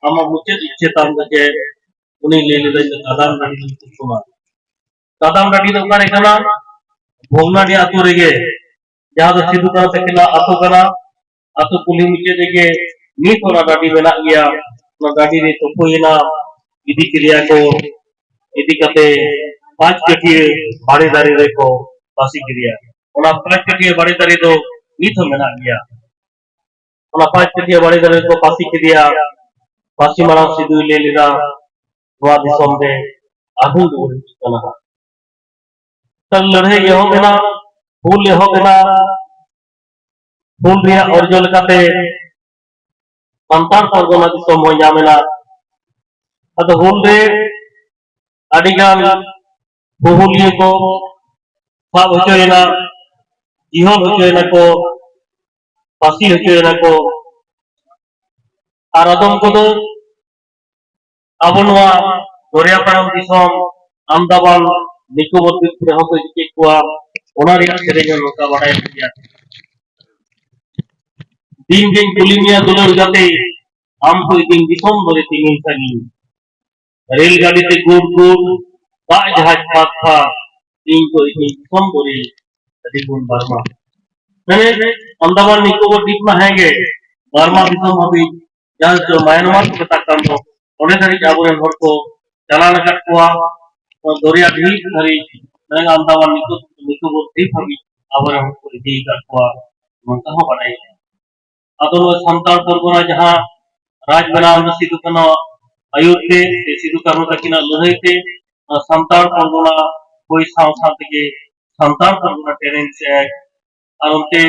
आम मुचाद इच्छे ताम जे उनी ले ले कादाम डाडी कुसुमा कादाम डाडी दो कारे कना भोगनाडी आतु रेगे जहां दो सिदु काना तकिना आतु कना आतु कुली मुचाद के नीत ओना डाडी मेना गया ओना डाडी रे तोपोयना इदी क्रिया को इदी कते 5 कटिए बाड़े दारी रे को पासी क्रिया ओना 5 कटिए बाड़े दारी दो नीत मेना गया ओना 5 कटिए बाड़े दारी को पासी क्रिया पासी मारा सिदु ले लेदा वा दिसोम दे आगु दो कना तल लड़े ये हो गना फूल ये हो गना फूल रिया अर्जुन काते संतान परगना दिसोम हो जामेना अद हुल रे अडिगान बहुलिए को साब होचोयना जिहल होचोयना को पासी होचोयना को आर अदम को दो अबनवा दरिया पारम दिसोम आंदामान निकोबर द्वीप रे हको इके कुआ ओना रिया सेरेगा नोका बाडाय गया दिन दिन कुलिमिया दुलर जाते आम को दिन दिसोम बरे तिंगिन सागी रेलगाड़ी से गुड़ गुड़ दाग जहाज था तीन को इतनी कम बोरी अधिकून बर्मा मैंने अंडमान निकोबार द्वीप में हैंगे बर्मा दिसम अभी जहाँ जो म्यांमार को बता काम हो उन्हें धरी जाबुरे घर को चलाना कर कुआ और दरिया ढील धरी मैंने अंडमान निकोबार द्वीप अभी आवर हम को दी कर कुआ मंता हो बनाई अतः वो संतान परगना जहाँ राज बना उन्नति दुकाना अयोध्या से सिदु कानू तकिना लड़ाई थे संतान परगना कोई साथ के संतान परगना टेरेंस एक्ट और उनके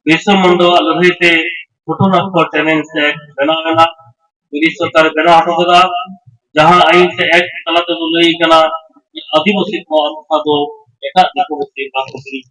विश्व मंडो लड़ाई थे छोटो नक्को टेरेंस एक्ट बना बना मेरी सरकार बना हटोगा जहां आइन से एक्ट तला तो लड़ाई कना आदिवासी को अथवा दो एका दिको से बात करी